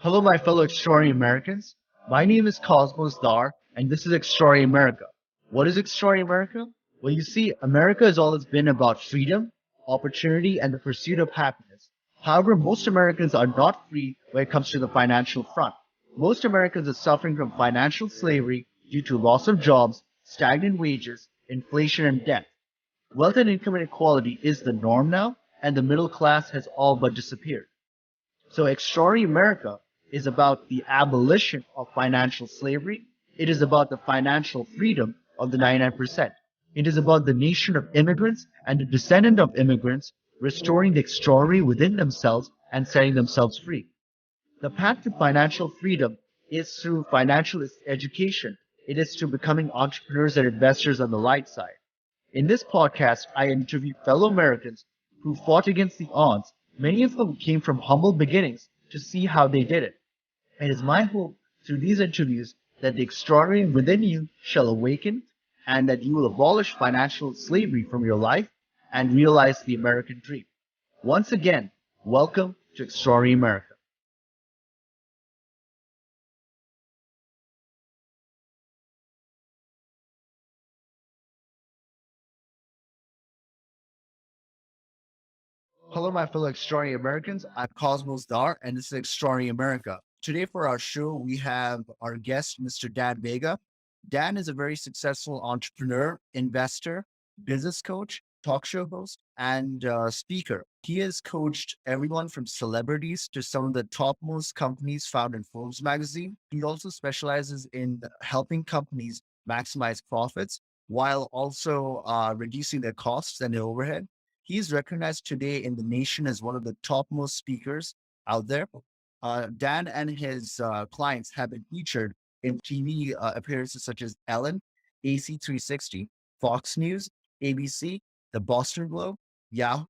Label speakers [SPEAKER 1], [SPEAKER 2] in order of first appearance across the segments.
[SPEAKER 1] Hello, my fellow extraordinary Americans. My name is Cosmos Dar, and this is Extraordinary America. What is Extraordinary America? Well, you see, America has always been about freedom, opportunity, and the pursuit of happiness. However, most Americans are not free when it comes to the financial front. Most Americans are suffering from financial slavery due to loss of jobs, stagnant wages, inflation, and debt. Wealth and income inequality is the norm now, and the middle class has all but disappeared. So Extraordinary America is about the abolition of financial slavery. It is about the financial freedom of the 99%. It is about the nation of immigrants and the descendant of immigrants restoring the extraordinary within themselves and setting themselves free. The path to financial freedom is through financial education. It is through becoming entrepreneurs and investors on the light side. In this podcast, I interview fellow Americans who fought against the odds. Many of them came from humble beginnings to see how they did it. It is my hope through these interviews that the extraordinary within you shall awaken and that you will abolish financial slavery from your life and realize the American dream. Once again, welcome to Extraordinary America. Hello, my fellow extraordinary Americans. I'm Cosmos Dar, and this is Extraordinary America. Today, for our show, we have our guest, Mr. Dan Vega. Dan is a very successful entrepreneur, investor, business coach, talk show host, and speaker. He has coached everyone from celebrities to some of the topmost companies found in Forbes magazine. He also specializes in helping companies maximize profits while also reducing their costs and their overhead. He's recognized today in the nation as one of the topmost speakers out there. Dan and his clients have been featured in TV appearances such as Ellen, AC360, Fox News, ABC, The Boston Globe, Yahoo,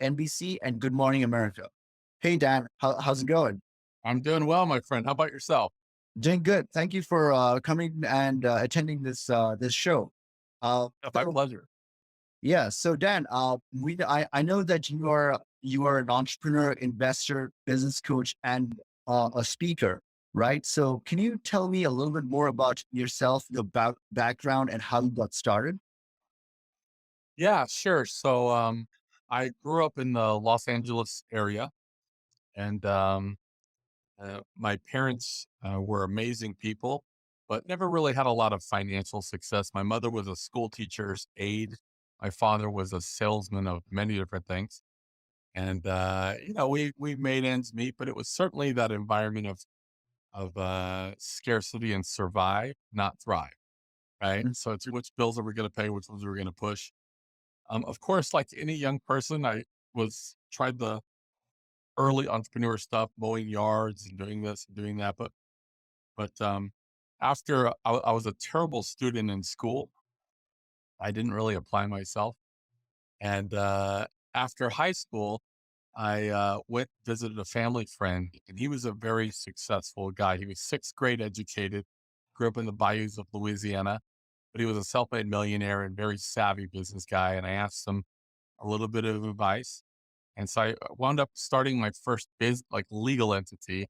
[SPEAKER 1] NBC, and Good Morning America. Hey, Dan, how's it going?
[SPEAKER 2] I'm doing well, my friend. How about yourself?
[SPEAKER 1] Doing good. Thank you for coming and attending this show.
[SPEAKER 2] My
[SPEAKER 1] So
[SPEAKER 2] pleasure.
[SPEAKER 1] Yeah. So Dan, I know that you are an entrepreneur, investor, business coach, and a speaker, right? So can you tell me a little bit more about yourself, your background, and how you got started?
[SPEAKER 2] Yeah, sure. I grew up in the Los Angeles area, and my parents were amazing people, but never really had a lot of financial success. My mother was a school teacher's aide. My father was a salesman of many different things, and we made ends meet. But it was certainly that environment of scarcity and survive, not thrive. Right?
[SPEAKER 1] Mm.
[SPEAKER 2] So it's which bills are we gonna pay, which ones are we gonna push? Of course, like any young person, I was tried the early entrepreneur stuff, mowing yards and doing this and doing that, but after I was a terrible student in school, I didn't really apply myself, and, after high school, I, went visited a family friend, and he was a very successful guy. He was 6th grade educated, grew up in the bayous of Louisiana, but he was a self-made millionaire and very savvy business guy. And I asked him a little bit of advice. And so I wound up starting my first like legal entity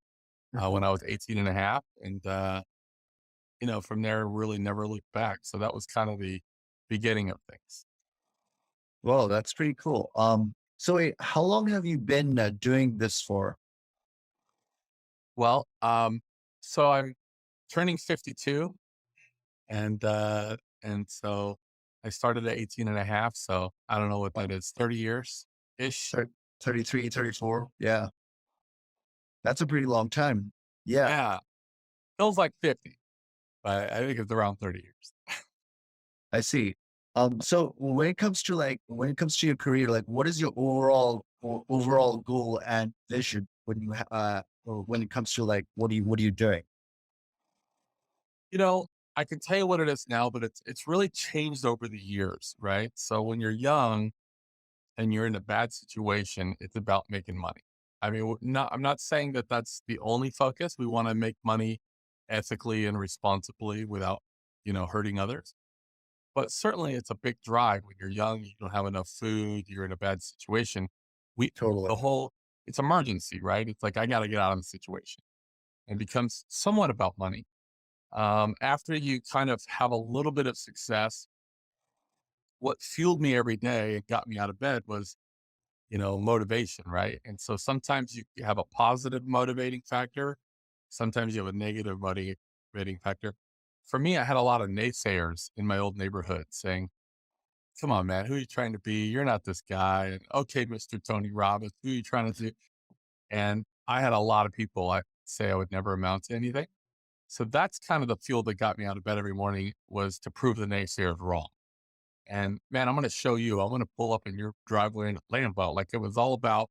[SPEAKER 2] when I was 18 and a half. And, from there, really never looked back. So that was kind of the beginning of things.
[SPEAKER 1] Well, that's pretty cool. So wait, how long have you been doing this for?
[SPEAKER 2] Well, so I'm turning 52 and so I started at 18 and a half. So I don't know what
[SPEAKER 1] Wow.
[SPEAKER 2] that is, 30 years ish.
[SPEAKER 1] 33, 34. Yeah, that's a pretty long time. Yeah,
[SPEAKER 2] Yeah. Feels like 50, but I think it's around 30 years.
[SPEAKER 1] I see. So when it comes to your career, like what is your overall goal and vision when or when it comes to like what are you doing?
[SPEAKER 2] You know, I can tell you what it is now, but it's really changed over the years, right? So when you're young and you're in a bad situation, it's about making money. I mean, I'm not saying that that's the only focus. We want to make money ethically and responsibly without, hurting others. But certainly it's a big drive when you're young, you don't have enough food, you're in a bad situation. We
[SPEAKER 1] Totally.
[SPEAKER 2] the whole it's emergency, right? It's like I got to get out of the situation. and becomes somewhat about money. After you kind of have a little bit of success, what fueled me every day and got me out of bed was, motivation, right? And so sometimes you have a positive motivating factor. Sometimes you have a negative motivating factor. For me, I had a lot of naysayers in my old neighborhood saying, come on, man, who are you trying to be? You're not this guy. And okay, Mr. Tony Robbins, who are you trying to do? And I had a lot of people I say I would never amount to anything. So that's kind of the fuel that got me out of bed every morning was to prove the naysayers wrong. And man, I'm going to show you, I'm going to pull up in your driveway in a Lambo. Like it was all about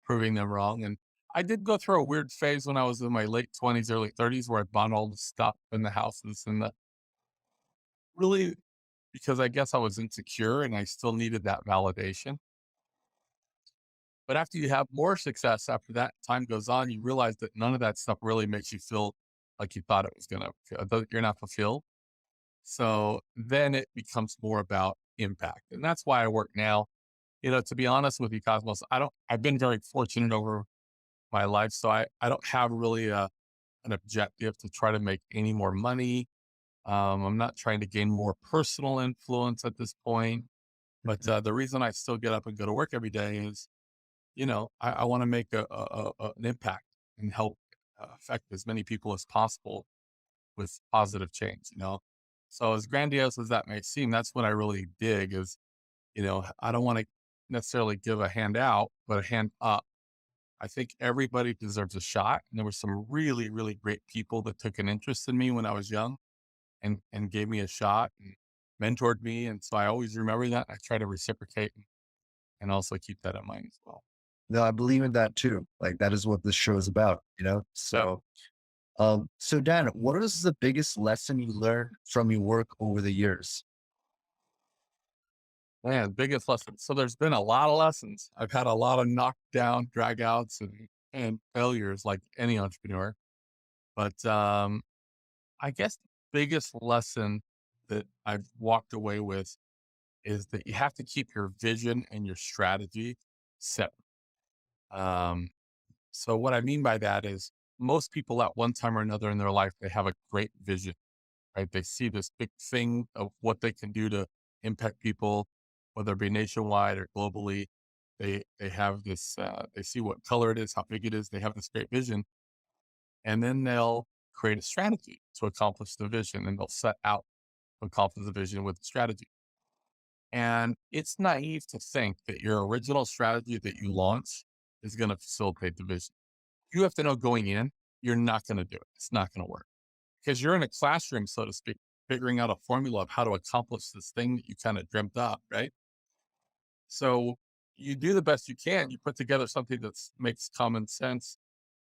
[SPEAKER 2] proving them wrong. And I did go through a weird phase when I was in my late 20s, early 30s, where I bought all the stuff in the houses and the really because I guess I was insecure and I still needed that validation. But after you have more success, after that time goes on, you realize that none of that stuff really makes you feel like you thought it was going to, you're not fulfilled. So then it becomes more about impact. And that's why I work now. To be honest with you, Cosmos, I've been very fortunate over my life. So I don't have really an objective to try to make any more money. I'm not trying to gain more personal influence at this point. But
[SPEAKER 1] Mhm.
[SPEAKER 2] the reason I still get up and go to work every day is, I want to make an impact and help affect as many people as possible with positive change. So as grandiose as that may seem, that's what I really dig is, I don't want to necessarily give a hand out, but a hand up. I think everybody deserves a shot. And there were some really, really great people that took an interest in me when I was young and gave me a shot and mentored me. And so I always remember that. I try to reciprocate and also keep that in mind as well.
[SPEAKER 1] No, I believe in that too. Like that is what this show is about, you know?
[SPEAKER 2] Yep.
[SPEAKER 1] So Dan, what is the biggest lesson you learned from your work over the years?
[SPEAKER 2] Man, biggest lesson. So there's been a lot of lessons. I've had a lot of knockdown, dragouts, and failures like any entrepreneur. But I guess the biggest lesson that I've walked away with is that you have to keep your vision and your strategy separate. Um, so what I mean by that is most people at one time or another in their life, they have a great vision, right? They see this big thing of what they can do to impact people, whether it be nationwide or globally. They have this, they see what color it is, how big it is. They have this great vision, and then they'll create a strategy to accomplish the vision, and they'll set out to accomplish the vision with the strategy. And it's naive to think that your original strategy that you launch is going to facilitate the vision. You have to know going in, you're not going to do it. It's not going to work because you're in a classroom, so to speak, figuring out a formula of how to accomplish this thing that you kind of dreamt up, right? So you do the best you can. You put together something that makes common sense.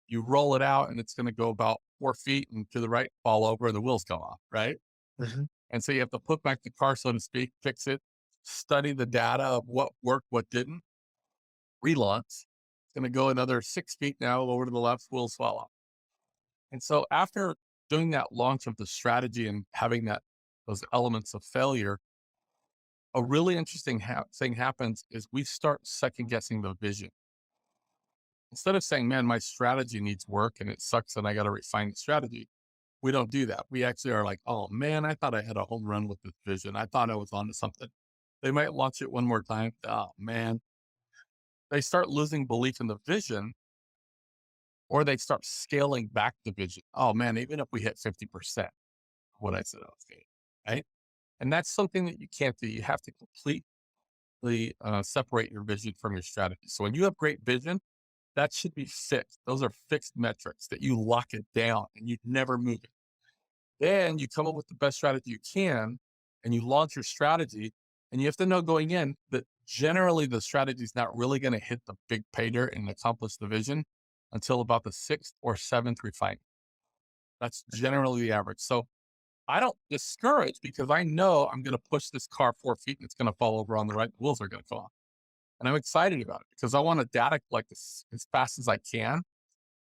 [SPEAKER 2] You roll it out, and it's going to go about 4 feet and to the right, fall over, and the wheels come off, right?
[SPEAKER 1] Mhm.
[SPEAKER 2] And so you have to put back the car, so to speak, fix it, study the data of what worked, what didn't, relaunch. It's going to go another 6 feet now over to the left, wheels fall off. And so after doing that launch of the strategy and having those elements of failure, a really interesting thing happens is we start second guessing the vision. Instead of saying, man, my strategy needs work and it sucks and I got to refine the strategy, we don't do that. We actually are like, oh man, I thought I had a home run with this vision. I thought I was onto something. They might launch it one more time. Oh man, they start losing belief in the vision or they start scaling back the vision. Oh man, even if we hit 50% what I said I was getting, right? And that's something that you can't do. You have to completely separate your vision from your strategy. So when you have great vision, that should be fixed. Those are fixed metrics that you lock it down and you never move it. Then you come up with the best strategy you can and you launch your strategy. And you have to know going in that generally the strategy is not really going to hit the big pay dirt and accomplish the vision until about the sixth or seventh refinement. That's generally the average. So I don't discourage because I know I'm going to push this car 4 feet and it's going to fall over on the right. The wheels are going to fall off. And I'm excited about it because I want to data collect this as fast as I can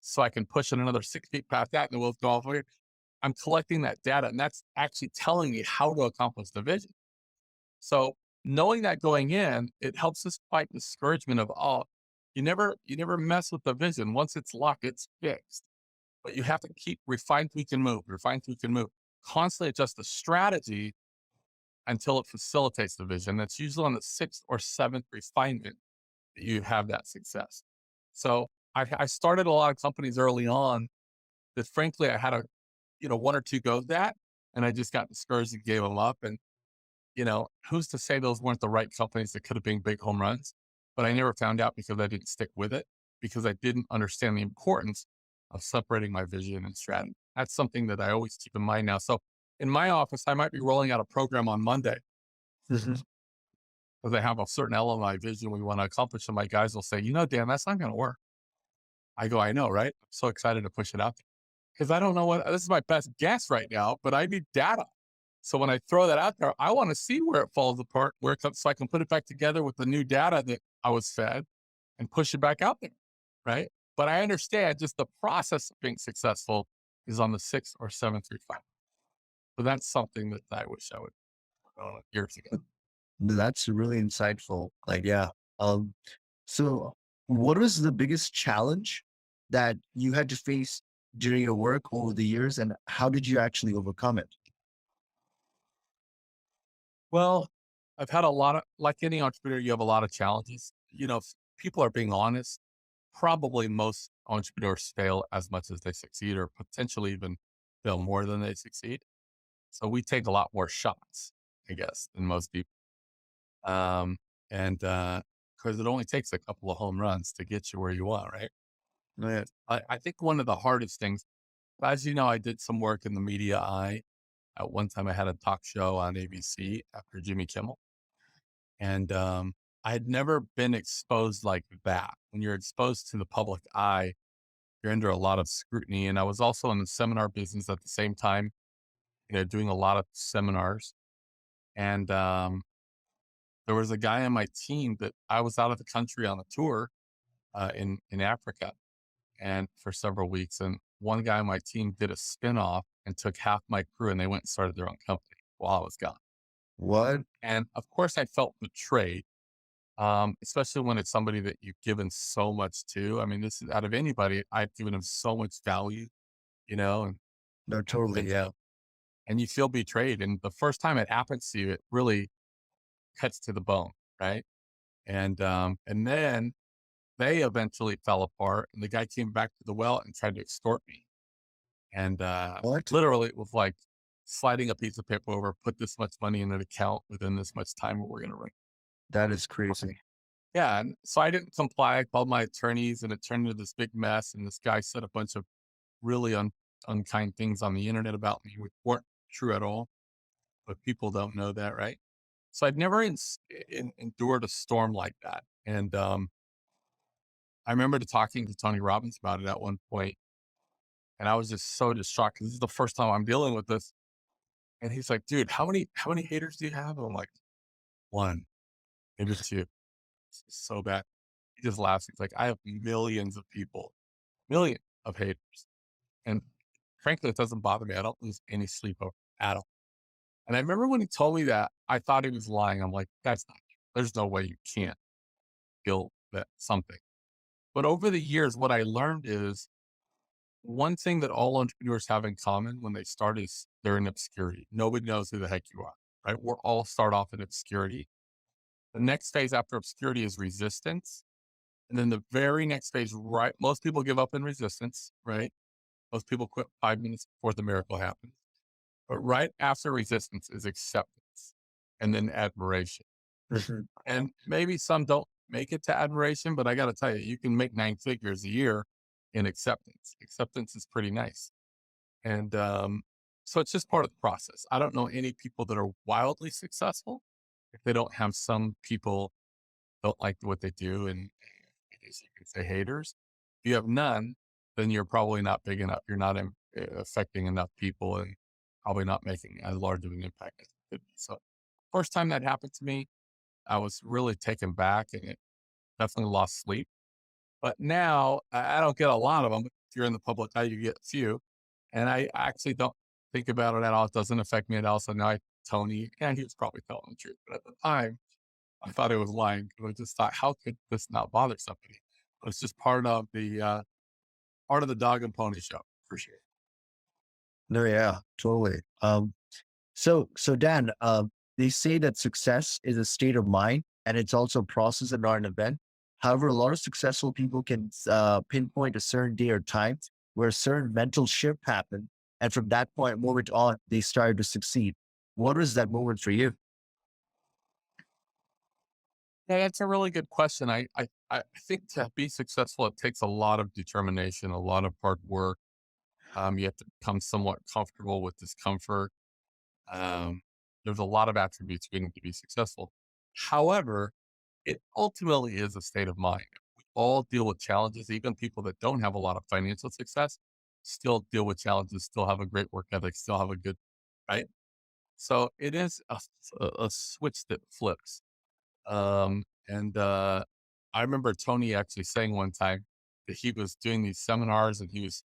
[SPEAKER 2] so I can push it another 6 feet past that and the wheels go off. I'm collecting that data and that's actually telling me how to accomplish the vision. So knowing that going in, it helps us fight discouragement of, oh, you never mess with the vision. Once it's locked, it's fixed. but you have to keep refine, tweak, and move, refine, tweak, and move. Constantly adjust the strategy until it facilitates the vision. That's usually on the sixth or seventh refinement that you have that success. So I started a lot of companies early on that frankly I had one or two goes at, and I just got discouraged and gave them up. And who's to say those weren't the right companies that could have been big home runs? But I never found out because I didn't stick with it, because I didn't understand the importance of separating my vision and strategy. That's something that I always keep in mind now. So in my office, I might be rolling out a program on Monday
[SPEAKER 1] Mhm.
[SPEAKER 2] because I have a certain element of my vision we want to accomplish. And my guys will say, Dan, that's not going to work. I go, I know, right? I'm so excited to push it out because I don't know this is my best guess right now, but I need data. So when I throw that out there, I want to see where it falls apart, where it comes, so I can put it back together with the new data that I was fed and push it back out there, right? But I understand just the process of being successful is on the sixth or seventh refine. So that's something that I wish I would years ago.
[SPEAKER 1] That's really insightful. Like, yeah. Um, so what was the biggest challenge that you had to face during your work over the years, and how did you actually overcome it?
[SPEAKER 2] Well, I've had a lot of, like any entrepreneur, you have a lot of challenges. If people are being honest, probably most entrepreneurs fail as much as they succeed, or potentially even fail more than they succeed. So we take a lot more shots, I guess, than most people. Um, and because it only takes a couple of home runs to get you where you want, right?
[SPEAKER 1] Right.
[SPEAKER 2] I think one of the hardest things, as you know, I did some work in the media eye. At one time, I had a talk show on ABC after Jimmy Kimmel. And I had never been exposed like that. When you're exposed to the public eye, you're under a lot of scrutiny. And I was also in the seminar business at the same time, doing a lot of seminars. And there was a guy on my team that I was out of the country on a tour in Africa and for several weeks. And one guy on my team did a spinoff and took half my crew, and they went and started their own company while I was gone.
[SPEAKER 1] What?
[SPEAKER 2] And of course, I felt betrayed, especially when it's somebody that you've given so much to. I mean, this is out of anybody, I've given them so much value, and
[SPEAKER 1] No, totally.
[SPEAKER 2] and
[SPEAKER 1] Yeah.
[SPEAKER 2] and you feel betrayed. And the first time it happens to you, it really cuts to the bone, right? And then they eventually fell apart, and the guy came back to the well and tried to extort me. And
[SPEAKER 1] What?
[SPEAKER 2] literally, it was like sliding a piece of paper over, put this much money in an account within this much time, or we're going to run.
[SPEAKER 1] That is crazy.
[SPEAKER 2] Yeah, and so I didn't comply. I called my attorneys, and it turned into this big mess. And this guy said a bunch of really unkind things on the internet about me, which weren't true at all. But people don't know that, right? So I'd never endured a storm like that. And I remember talking to Tony Robbins about it at one point, and I was just so distraught because this is the first time I'm dealing with this. And he's like, "Dude, how many haters do you have?" And I'm like, "One, maybe two." It's so bad. He just laughs. He's like, "I have millions of people, millions of haters." And frankly, it doesn't bother me. I don't lose any sleep over it at all. And I remember when he told me that, I thought he was lying. I'm like, that's not true. There's no way you can't feel that something. But over the years, what I learned is one thing that all entrepreneurs have in common when they start is they're in obscurity. Nobody knows who the heck you are, right? We're all start off in obscurity. The next phase after obscurity is resistance. And then the very next phase, right? Most people give up in resistance, right? Most people quit 5 minutes before the miracle happens. But right after resistance is acceptance and then admiration.
[SPEAKER 1] Mhm.
[SPEAKER 2] And maybe some don't make it to admiration, but I got to tell you, you can make 9 figures a year in acceptance. Acceptance is pretty nice. And so it's just part of the process. I don't know any people that are wildly successful if they don't have some people don't like what they do. And I guess you could say haters. If you have none, then you're probably not big enough. You're not affecting enough people and probably not making as large of an impact as it could be. So, first time that happened to me, I was really taken back and it definitely lost sleep. But now I don't get a lot of them. If you're in the public eye, you get a few. And I actually don't think about it at all. It doesn't affect me at all. So now Tony, and he was probably telling the truth. But at the time, I thought he was lying because I just thought, how could this not bother somebody? But it's just part of the dog and pony show. appreciate it.
[SPEAKER 1] No, yeah, totally. So Dan, they say that success is a state of mind and it's also a process and not an event. However, a lot of successful people can pinpoint a certain day or time where a certain mental shift happened. And from that point moment on, they started to succeed. What was that moment for you?
[SPEAKER 2] Yeah, that's a really good question. I think to be successful, it takes a lot of determination, a lot of hard work. You have to become somewhat comfortable with discomfort. Um, there's a lot of attributes we need to be successful. However, it ultimately is a state of mind. We all deal with challenges, even people that don't have a lot of financial success still deal with challenges, still have a great work ethic, still have a good, right? So it is a switch that flips. And I remember Tony actually saying one time that he was doing these seminars and he was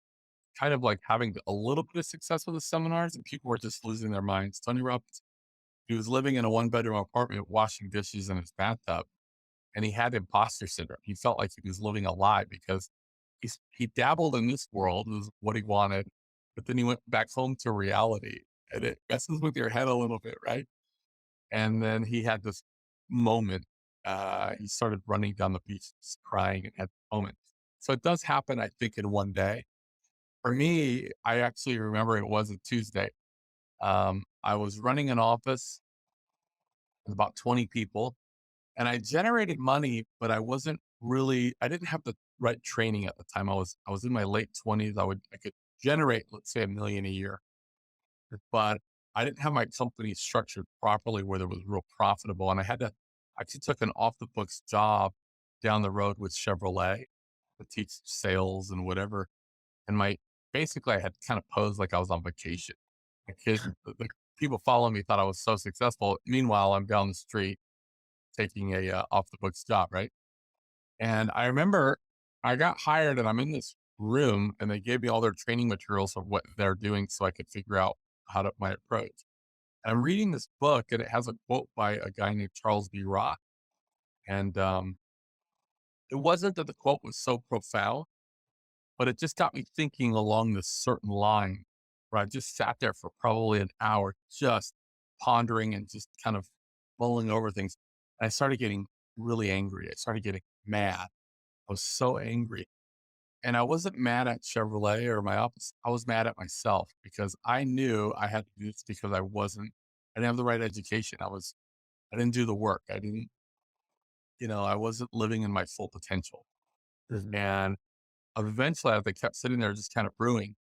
[SPEAKER 2] kind of like having a little bit of success with the seminars and people were just losing their minds. Tony Robbins, he was living in a one bedroom apartment, washing dishes in his bathtub, and he had imposter syndrome. He felt like he was living a lie because he dabbled in this world, is what he wanted, but then he went back home to reality and it messes with your head a little bit, right? And then he had this moment. He started running down the beach, just crying and had a moment. So it does happen, I think, in one day. For me, I actually remember it was a Tuesday. I was running an office with about 20 people and I generated money, but I didn't have the right training at the time. I was in my late 20s. I could generate, let's say, 1 million a year, but I didn't have my company structured properly where it was real profitable. And I actually took an off the books job down the road with Chevrolet to teach sales and whatever. And basically I had kind of posed like I was on vacation. The people following me thought I was so successful. Meanwhile, I'm down the street taking a off the books job, right? And I remember I got hired and I'm in this room and they gave me all their training materials of what they're doing so I could figure out my approach. And I'm reading this book and it has a quote by a guy named Charles B. Rock. And it wasn't that the quote was so profound, but it just got me thinking along this certain line where I just sat there for probably an hour, just pondering and just kind of mulling over things. And I started getting really angry. I started getting mad. I was so angry. And I wasn't mad at Chevrolet or my office. I was mad at myself because I knew I had to do this because I didn't have the right education. I didn't do the work. I wasn't living in my full potential.
[SPEAKER 1] Mhm.
[SPEAKER 2] And eventually, as I kept sitting there just kind of brewing,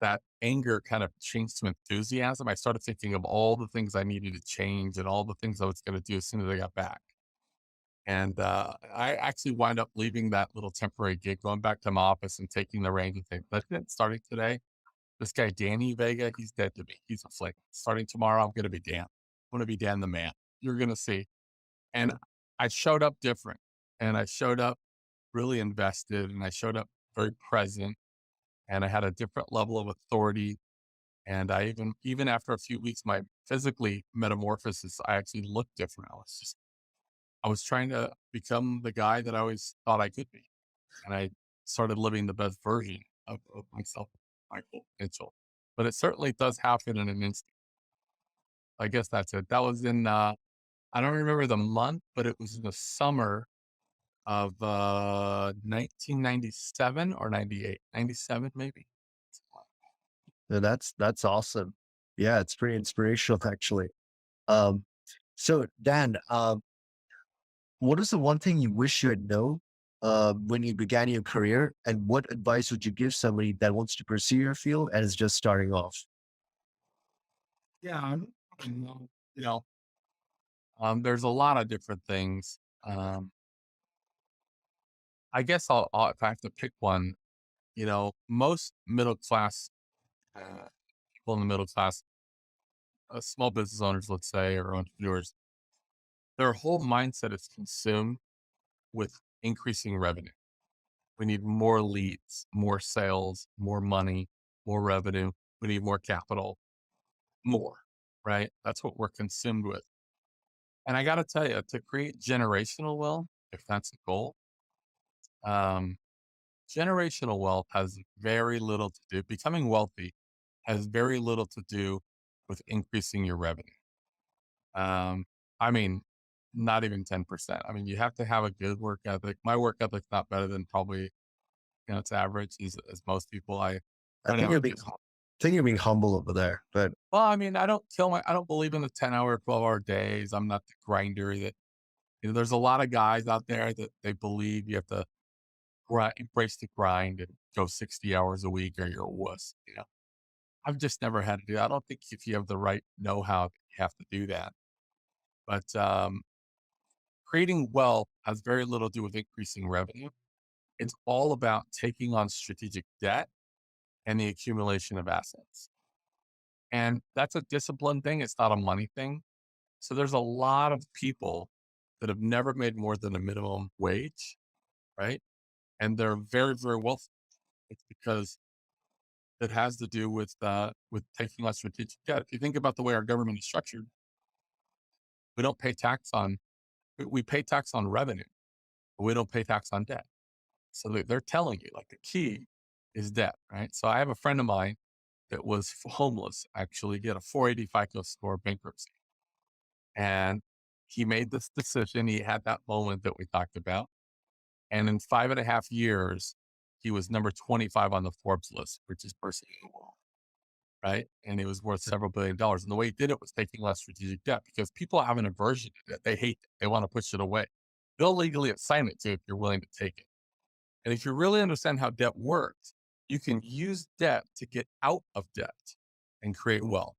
[SPEAKER 2] that anger kind of changed to enthusiasm. I started thinking of all the things I needed to change and all the things I was going to do as soon as I got back. And I actually wind up leaving that little temporary gig, going back to my office and taking the reins and saying, "That's it, starting today, this guy, Danny Vega, he's dead to me. He's a flake. Starting tomorrow, I'm going to be Dan. I'm going to be Dan the man. You're going to see." And I showed up different and I showed up really invested and I showed up very present and I had a different level of authority. And even after a few weeks, my physically metamorphosis, I actually looked different. I was trying to become the guy that I always thought I could be. And I started living the best version of myself, my full potential. But it certainly does happen in an instant. I guess that's it. That was I don't remember the month, but it was in the summer of 1997 or 98, 97 maybe.
[SPEAKER 1] No, that's awesome. Yeah, it's pretty inspirational actually. Um, so Dan, what is the one thing you wish you had known when you began your career, and what advice would you give somebody that wants to pursue your field and is just starting off?
[SPEAKER 2] Yeah, you know, there's a lot of different things. I guess if I have to pick one, most middle class people in the middle class, small business owners, let's say, or entrepreneurs, their whole mindset is consumed with increasing revenue. We need more leads, more sales, more money, more revenue. We need more capital, more, right? That's what we're consumed with. And I got to tell you, to create generational wealth, if that's the goal, um, Generational wealth has very little to do, becoming wealthy has very little to do with increasing your revenue. Um, I mean, not even 10%. I mean, you have to have a good work ethic. My work ethic's not better than probably, it's average as most people. I
[SPEAKER 3] I
[SPEAKER 2] try to
[SPEAKER 3] think
[SPEAKER 2] have a
[SPEAKER 3] you're being,
[SPEAKER 2] good,
[SPEAKER 3] think you're being humble over there, but
[SPEAKER 2] well, I mean, I don't believe in the 10-hour, 12-hour days. I'm not the grinder that, there's a lot of guys out there that they believe you have to embrace the grind and go 60 hours a week or you're a wuss. I've just never had to do that. I don't think if you have the right know-how, you have to do that. But creating wealth has very little to do with increasing revenue. It's all about taking on strategic debt and the accumulation of assets. And that's a discipline thing. It's not a money thing. So there's a lot of people that have never made more than a minimum wage, right? And they're very, very wealthy. It's because it has to do with taking on strategic debt. If you think about the way our government is structured, we don't pay tax on we pay tax on revenue, but we don't pay tax on debt. So they're telling you like the key is debt, right? So I have a friend of mine that was homeless, actually, he had a 480 FICO score, bankruptcy. And he made this decision. He had that moment that we talked about. And in 5.5 years, he was number 25 on the Forbes list, richest person in the world, right? And it was worth several $billions. And the way he did it was taking less strategic debt because people have an aversion to debt. They hate it. They want to push it away. They'll legally assign it to you if you're willing to take it. And if you really understand how debt works, you can use debt to get out of debt and create wealth.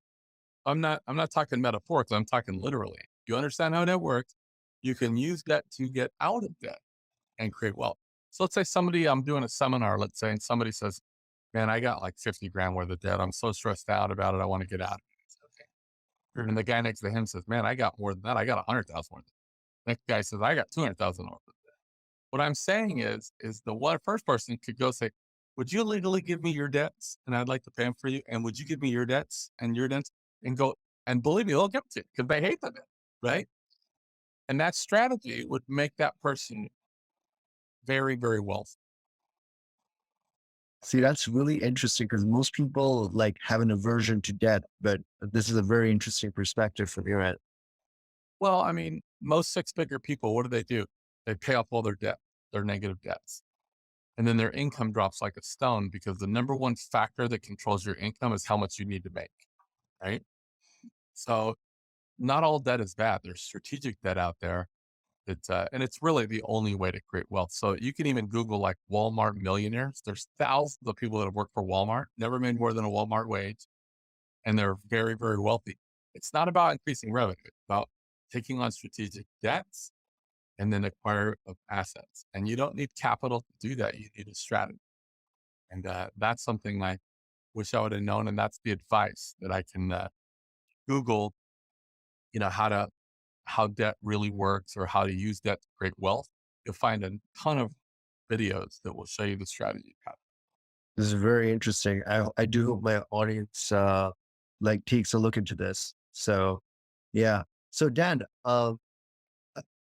[SPEAKER 2] I'm not talking metaphorically, I'm talking literally. You understand how debt works, you can use debt to get out of debt and create wealth. So let's say I'm doing a seminar, let's say, and somebody says, man, I got like 50 grand worth of debt. I'm so stressed out about it. I want to get out of it. It's okay. And the guy next to him says, man, I got more than that. I got 100,000 worth. Next guy says, I got 200,000 worth. What I'm saying is the one first person could go say, would you legally give me your debts? And I'd like to pay them for you. And would you give me your debts and your debts? And go, and believe me, they'll give it to you because they hate the debt, right? And that strategy would make that person very, very wealthy.
[SPEAKER 3] see, that's really interesting because most people like have an aversion to debt, but this is a very interesting perspective from your end.
[SPEAKER 2] Well, I mean, most six-figure people, what do? They pay off all their debt, their negative debts. And then their income drops like a stone because the number one factor that controls your income is how much you need to make, right? So not all debt is bad. There's strategic debt out there that, and it's really the only way to create wealth. So you can even Google like Walmart millionaires. There's thousands of people that have worked for Walmart, never made more than a Walmart wage, and they're very, very wealthy. It's not about increasing revenue. It's about taking on strategic debts and then acquire of assets. And you don't need capital to do that. You need a strategy. And that's something I wish I would have known. And that's the advice that I can Google, how debt really works or how to use debt to create wealth. You'll find a ton of videos that will show you the strategy.
[SPEAKER 3] This is very interesting. I do hope my audience like takes a look into this. So yeah. So Dan,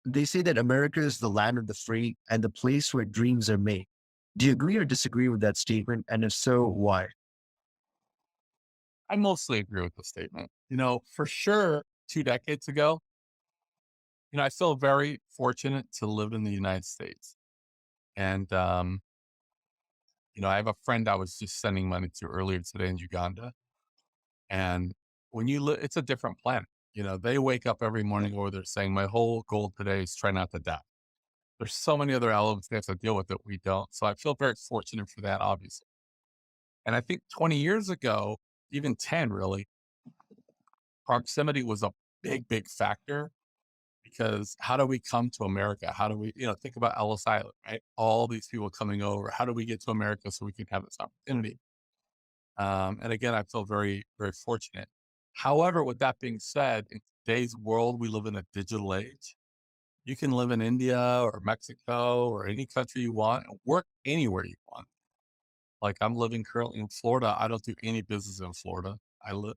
[SPEAKER 3] they say that America is the land of the free and the place where dreams are made. Do you agree or disagree with that statement? And if so, why?
[SPEAKER 2] I mostly agree with the statement. For sure, 2 decades ago, I feel very fortunate to live in the United States. And, I have a friend I was just sending money to earlier today in Uganda. And when you live, it's a different planet. They wake up every morning over there saying, my whole goal today is try not to die. There's so many other elements they have to deal with that we don't. So I feel very fortunate for that, obviously. And I think 20 years ago, even 10 really, proximity was a big, big factor because how do we come to America? How do we, think about Ellis Island, right? All these people coming over. How do we get to America so we can have this opportunity? And again, I feel very, very fortunate. However, with that being said, in today's world, we live in a digital age. You can live in India or Mexico or any country you want and work anywhere you want. Like I'm living currently in Florida. I don't do any business in Florida.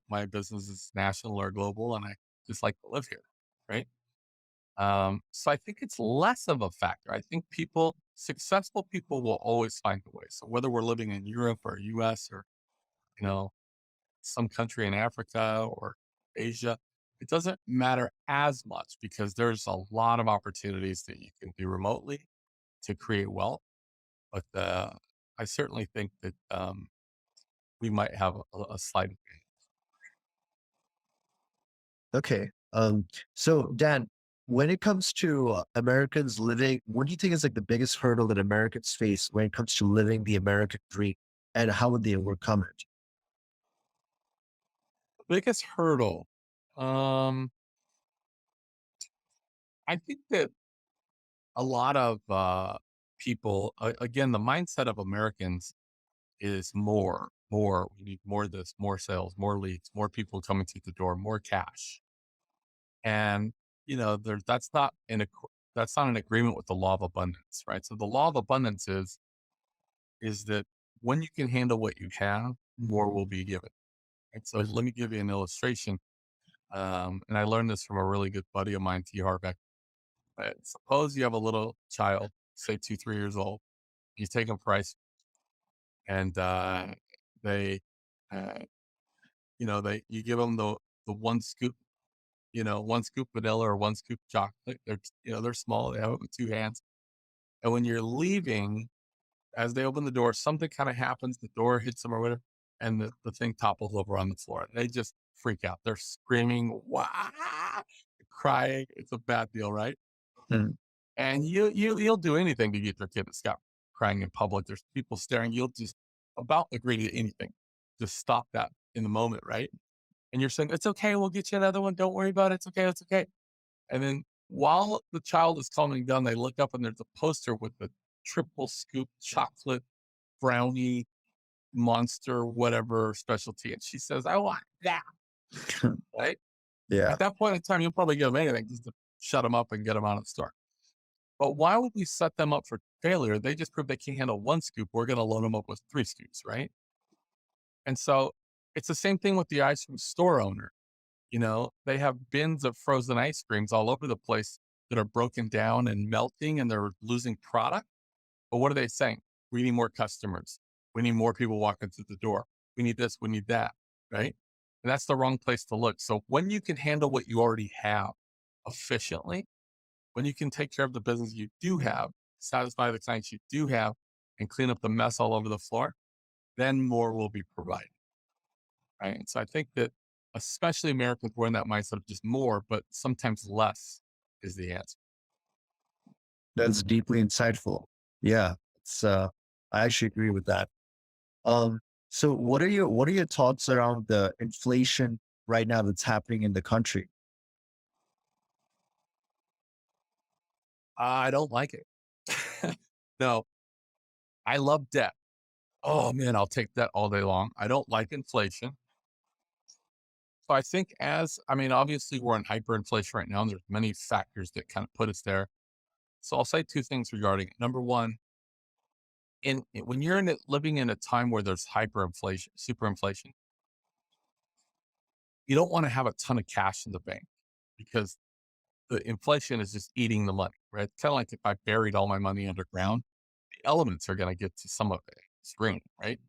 [SPEAKER 2] My business is national or global, and I just like to live here, right? So I think it's less of a factor. I think people successful people will always find a way. So whether we're living in Europe or US or, you know, some country in Africa or Asia, it doesn't matter as much because there's a lot of opportunities that you can do remotely to create wealth. But I certainly think that we might have a slight advantage.
[SPEAKER 3] Okay. So Dan, when it comes to Americans living, what do you think is like the biggest hurdle that Americans face when it comes to living the American dream, and how would they overcome it?
[SPEAKER 2] Biggest hurdle. Um, I think that a lot of people, again, the mindset of Americans is more, more. We need more of this, more sales, more leads, more people coming through the door, more cash. And that's not an agreement with the law of abundance, right? So the law of abundance is that when you can handle what you have, more will be given. And so let me give you an illustration. And I learned this from a really good buddy of mine, T. Harbeck. Suppose you have a little child, say 2, 3 years old. You take them price, and they, uh, you give them the one scoop, 1 scoop vanilla or 1 scoop chocolate. They're small. They have it with 2 hands. And when you're leaving, as they open the door, something kind of happens. The door hits them or whatever, and the thing topples over on the floor. They just freak out. They're screaming, "Wah!" crying. It's a bad deal, right?
[SPEAKER 3] Hmm.
[SPEAKER 2] And you'll do anything to get their kid to stop crying in public. There's people staring. You'll just about agree to anything. Just stop that in the moment, right? And you're saying, "It's okay. We'll get you another one. Don't worry about it. It's okay. It's okay." And then while the child is calming down, they look up and there's a poster with the triple scoop chocolate brownie monster, whatever specialty. And she says, "I want that." Right.
[SPEAKER 3] Yeah.
[SPEAKER 2] At that point in time, you'll probably give them anything just to shut them up and get them out of the store. But why would we set them up for failure? They just proved they can't handle 1 scoop. We're going to load them up with 3 scoops. Right. And so it's the same thing with the ice cream store owner. They have bins of frozen ice creams all over the place that are broken down and melting and they're losing product. But what are they saying? We need more customers. We need more people walking through the door. We need this, we need that, right? And that's the wrong place to look. So when you can handle what you already have efficiently, when you can take care of the business you do have, satisfy the clients you do have, and clean up the mess all over the floor, then more will be provided. Right. And so I think that especially Americans were in that mindset of just more, but sometimes less is the answer.
[SPEAKER 3] That's deeply insightful. Yeah. I actually agree with that. Um, so what are your thoughts around the inflation right now that's happening in the country?
[SPEAKER 2] I don't like it. No, I love debt. Oh man, I'll take that all day long. I don't like inflation. So I think obviously we're in hyperinflation right now, and there's many factors that kind of put us there. So I'll say 2 things regarding it. Number one, when you're living in a time where there's hyperinflation, superinflation, you don't want to have a ton of cash in the bank because the inflation is just eating the money, right? Kind of like if I buried all my money underground, the elements are going to get to some of it. It's green, right?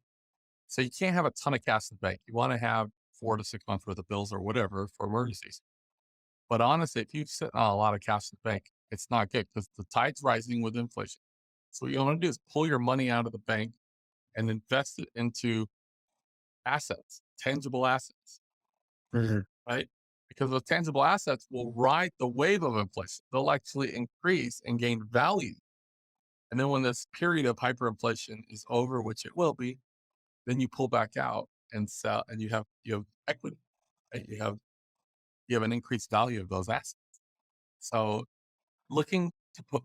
[SPEAKER 2] So you can't have a ton of cash in the bank. You want to have 4 to 6 months worth of bills or whatever for emergencies. But honestly, if you sit on a lot of cash in the bank, it's not good because the tide's rising with inflation. So what you want to do is pull your money out of the bank and invest it into assets, tangible assets,
[SPEAKER 3] Mhm.
[SPEAKER 2] right? Because those tangible assets will ride the wave of inflation. They'll actually increase and gain value. And then when this period of hyperinflation is over, which it will be, then you pull back out and sell, and you have equity. Right? You have an increased value of those assets. So looking to put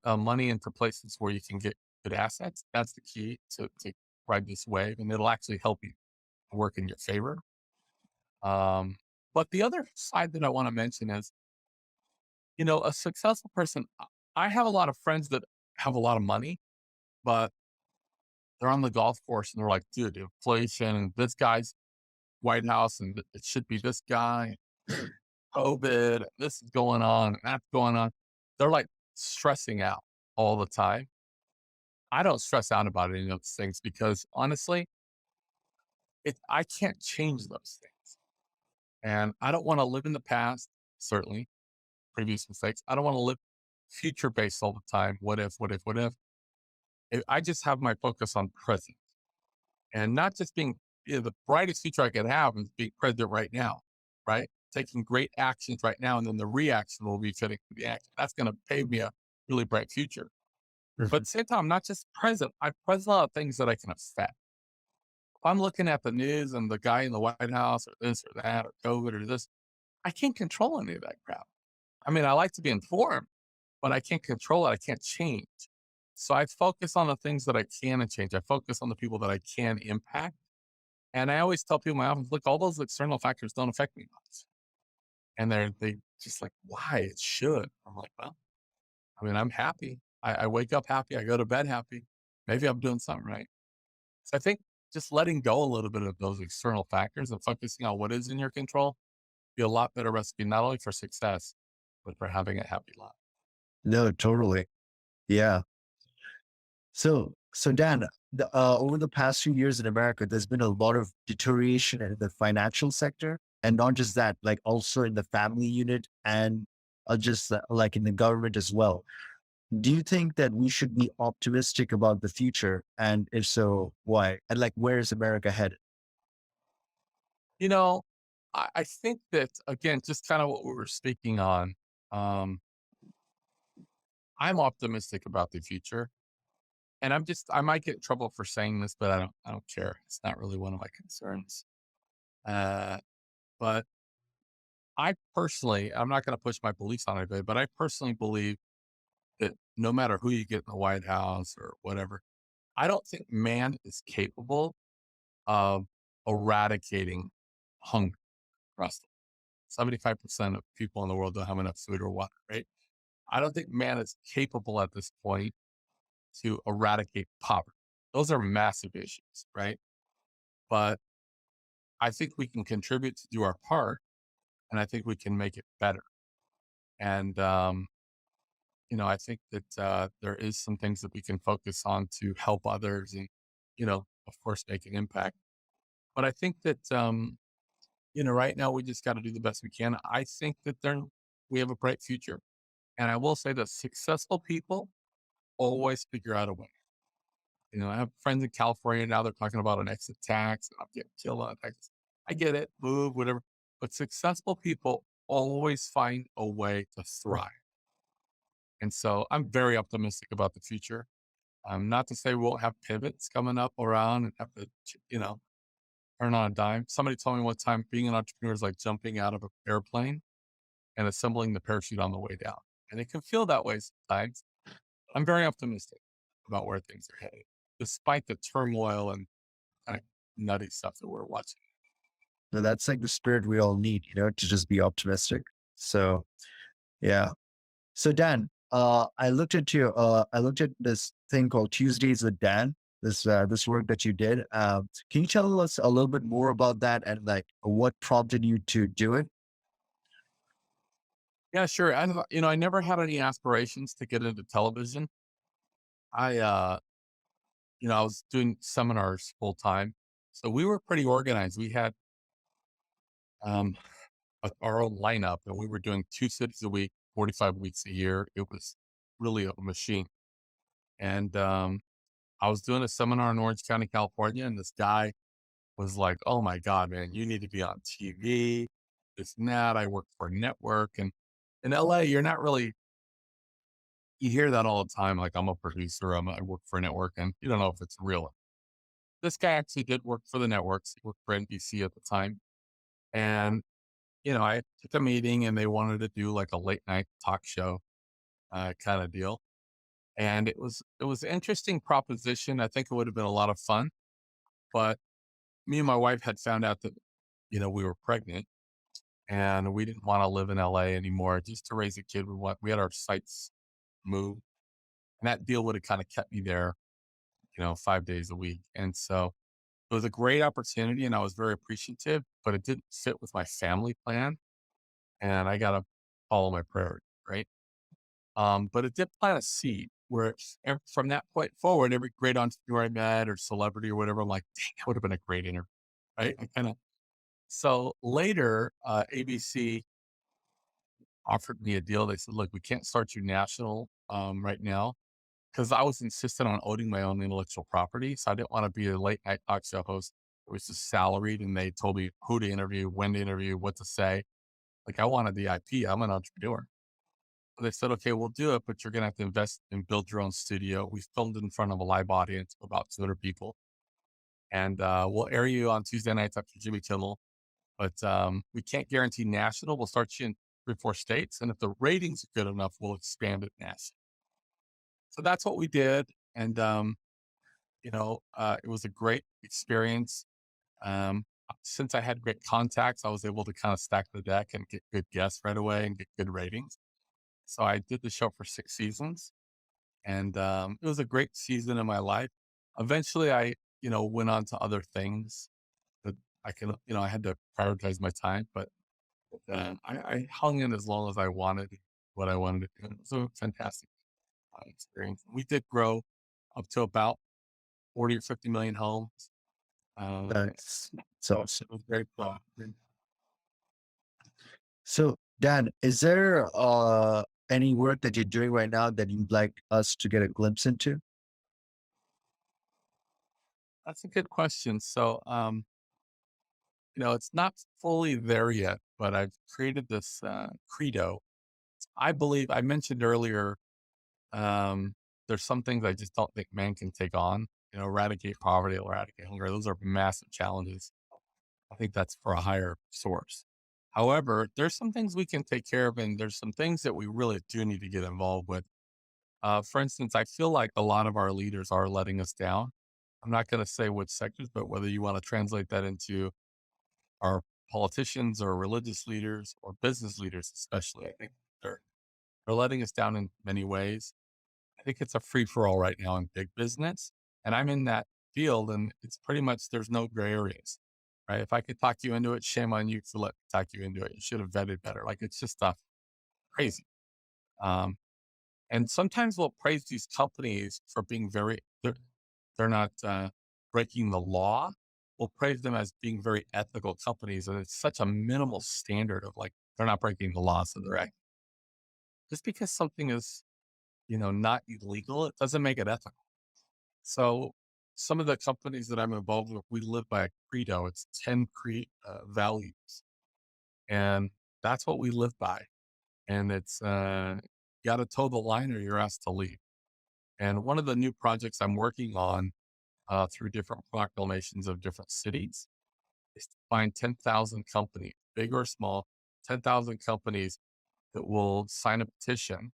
[SPEAKER 2] money into places where you can get good assets, that's the key to ride this wave, and it'll actually help you work in your favor. Um, but the other side that I want to mention is, a successful person. I have a lot of friends that have a lot of money, but they're on the golf course and they're like, dude, inflation and this guy's White House and it should be this guy, COVID, and this is going on and that's going on. They're like stressing out all the time. I don't stress out about any of those things because honestly, I can't change those things. And I don't want to live in the past, certainly previous mistakes. I don't want to live future based all the time. What if, what if, what if? I just have my focus on present and not just being the brightest future I could have is being present right now, right? Taking great actions right now. And then the reaction will be fitting for the action. That's going to pave me a really bright future. But at
[SPEAKER 3] Mhm.
[SPEAKER 2] the same time, I'm not just present. I'm present on things that I can affect. If I'm looking at the news and the guy in the White House or this or that or COVID or this, I can't control any of that crap. I mean, I like to be informed, but I can't control it. I can't change. So I focus on the things that I can change. I focus on the people that I can impact. And I always tell people in my office, look, all those external factors don't affect me much. And they just like, why? It should. I'm like, well, I mean, I'm happy. I wake up happy. I go to bed happy. Maybe I'm doing something right. So I think just letting go a little bit of those external factors and focusing on what is in your control be a lot better recipe, not only for success, but for having a happy life.
[SPEAKER 3] No, totally. Yeah. So Dan, over the past few years in America, there's been a lot of deterioration in the financial sector, and not just that, like also in the family unit and just like in the government as well. Do you think that we should be optimistic about the future? And if so, why? And like, where is America headed?
[SPEAKER 2] You know, I think that again, just kind of what we were speaking on. Um, I'm optimistic about the future, and I might get in trouble for saying this, but I don't care. It's not really one of my concerns. Uh, but I personally, I'm not going to push my beliefs on anybody, but I personally believe that no matter who you get in the White House or whatever, I don't think man is capable of eradicating hunger across the 75% of people in the world don't have enough food or water, right? I don't think man is capable at this point to eradicate poverty. Those are massive issues, right? But I think we can contribute to do our part, and I think we can make it better. And I think that there is some things that we can focus on to help others, and of course, make an impact. But I think that right now we just got to do the best we can. I think that we have a bright future, and I will say that successful people always figure out a way. I have friends in California now. They're talking about an exit tax, and I'm getting killed on taxes. I get it, move, whatever. But successful people always find a way to thrive. And so I'm very optimistic about the future. Not to say we won't have pivots coming up around and have to, turn on a dime. Somebody told me one time being an entrepreneur is like jumping out of an airplane and assembling the parachute on the way down. And it can feel that way sometimes. I'm very optimistic about where things are headed, despite the turmoil and kind of nutty stuff that we're watching.
[SPEAKER 3] So that's like the spirit we all need, to just be optimistic. So yeah. So Dan, I looked at this thing called Tuesdays with Dan, this work that you did. Can you tell us a little bit more about that and like what prompted you to do it?
[SPEAKER 2] Yeah, sure. I never had any aspirations to get into television. I, I was doing seminars full time. So we were pretty organized. We had um, our own lineup and we were doing 2 cities a week, 45 weeks a year. It was really a machine. And I was doing a seminar in Orange County, California, and this guy was like, "Oh my God, man, you need to be on TV, this and that." I work for a network. And in LA, you're not really, you hear that all the time. Like, I'm a producer, I work for a network, and you don't know if it's real. This guy actually did work for the networks. He worked for NBC at the time. And, I took a meeting and they wanted to do like a late night talk show kind of deal. And it was an interesting proposition. I think it would have been a lot of fun. But me and my wife had found out that, we were pregnant and we didn't want to live in LA anymore. Just to raise a kid, we had our sites moved. And that deal would have kind of kept me there, 5 days a week. And so it was a great opportunity and I was very appreciative, but it didn't fit with my family plan. And I got to follow my priority, right? But it did plant a seed. where from that point forward, every great entrepreneur I met or celebrity or whatever, I'm like, dang, that would have been a great interview. Right. So later, ABC offered me a deal. They said, look, we can't start you national right now because I was insistent on owning my own intellectual property. So I didn't want to be a late night talk show host. It was just salaried and they told me who to interview, when to interview, what to say. Like I wanted the IP. I'm an entrepreneur. So they said, okay, we'll do it, but you're going to have to invest and build your own studio. We filmed in front of a live audience of about 200 people. And we'll air you on Tuesday nights after Jimmy Kimmel. But we can't guarantee national. We'll start you in 3 or 4 states. And if the ratings are good enough, we'll expand it national. So that's what we did. And, it was a great experience. Since I had great contacts, I was able to kind of stack the deck and get good guests right away and get good ratings. So I did the show for 6 seasons and it was a great season in my life. Eventually I, went on to other things that I had to prioritize my time, but I hung in as long as I wanted what I wanted to do. It was a fantastic experience. We did grow up to about 40 or 50 million homes.
[SPEAKER 3] That's so.
[SPEAKER 2] It was very fun.
[SPEAKER 3] So, Dan, is there any work that you're doing right now that you'd like us to get a glimpse into?
[SPEAKER 2] That's a good question. So, it's not fully there yet, but I've created this credo. I believe I mentioned earlier, there's some things I just don't think man can take on. Eradicate poverty, eradicate hunger. Those are massive challenges. I think that's for a higher source. However, there's some things we can take care of, and there's some things that we really do need to get involved with. For instance, I feel like a lot of our leaders are letting us down. I'm not going to say which sectors, but whether you want to translate that into our politicians or religious leaders or business leaders, especially, I think they're letting us down in many ways. I think it's a free for all right now in big business. And I'm in that field and it's pretty much, there's no gray areas, right? If I could talk you into it, shame on you for letting me talk you into it. You should have vetted better. Like it's just stuff crazy. Um, and sometimes we'll praise these companies for being they're not breaking the law. We'll praise them as being very ethical companies. And it's such a minimal standard of like, they're not breaking the law. So they're acting. Just because something is, not illegal, it doesn't make it ethical. So some of the companies that I'm involved with, we live by a credo. It's 10 values. And that's what we live by. And it's, you got to toe the line or you're asked to leave. And one of the new projects I'm working on through different proclamations of different cities is to find 10,000 companies, big or small, 10,000 companies that will sign a petition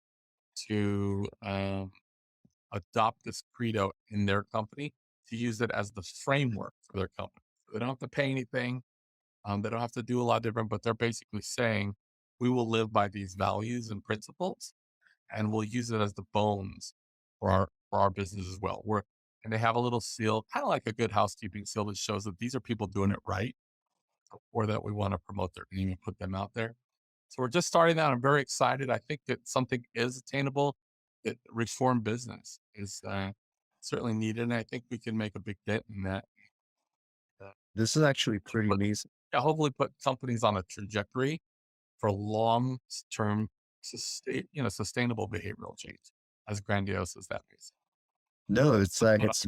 [SPEAKER 2] to adopt this credo in their company to use it as the framework for their company. So they don't have to pay anything. They don't have to do a lot different, but they're basically saying we will live by these values and principles, and we'll use it as the bones for our business as well. And they have a little seal, kind of like a good housekeeping seal that shows that these are people doing it right, or that we want to promote their name and put them out there. So we're just starting out. I'm very excited. I think that something is attainable. That reform business is certainly needed, and I think we can make a big dent in that.
[SPEAKER 3] This is actually pretty
[SPEAKER 2] But
[SPEAKER 3] amazing.
[SPEAKER 2] yeah, hopefully, put companies on a trajectory for long-term, sustainable behavioral change. As grandiose as that is.
[SPEAKER 3] No, it's like
[SPEAKER 2] But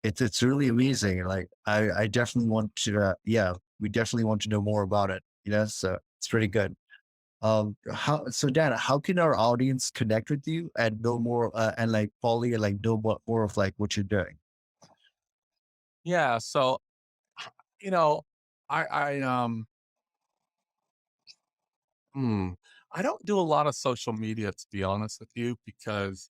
[SPEAKER 3] it's really amazing. Like I definitely want to yeah, we definitely want to know more about it. So it's pretty good. Dan, how can our audience connect with you and know more and like follow you, like know more of like what you're doing?
[SPEAKER 2] yeah, so you know, I hmm, I don't do a lot of social media to be honest with you because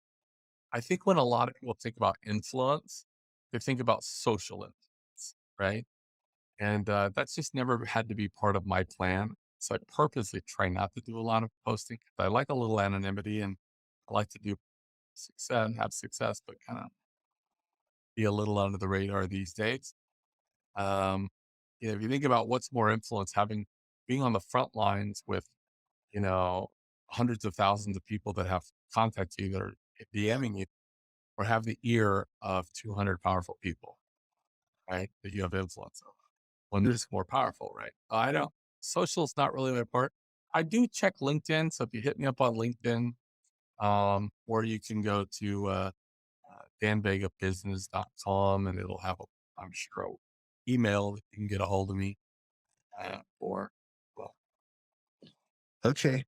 [SPEAKER 2] I think when a lot of people think about influence, they think about social influence, right? And that's just never had to be part of my plan. So I purposely try not to do a lot of posting. I like a little anonymity and I like to do success, have success, but kind of be a little under the radar these days. Um, if you think about what's more influence, being on the front lines with, you know, hundreds of thousands of people that have contacted you that are DMing you, or have the ear of 200 powerful people, right? That you have influence over. One is more powerful, right? I don't, social is not really my part. I do check LinkedIn. So if you hit me up on LinkedIn, or you can go to danvegabusiness.com and it'll have I'm sure, email that you can get a hold of me for. Well,
[SPEAKER 3] Okay.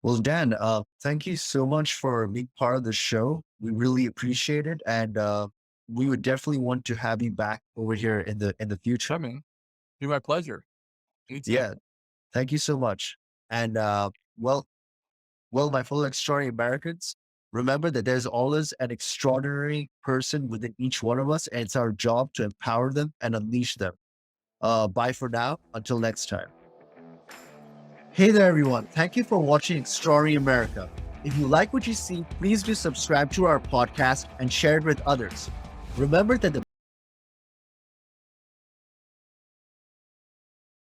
[SPEAKER 3] Well, Dan, thank you so much for being part of the show. We really appreciate it, and we would definitely want to have you back over here in the future.
[SPEAKER 2] I mean, be my pleasure. Anytime.
[SPEAKER 3] Yeah, thank you so much. And well, my fellow extraordinary Americans, remember that there's always an extraordinary person within each one of us, and it's our job to empower them and unleash them. Bye for now. Until next time. Hey there, everyone. Thank you for watching Extraordinary America. If you like what you see, please do subscribe to our podcast and share it with others. Remember that the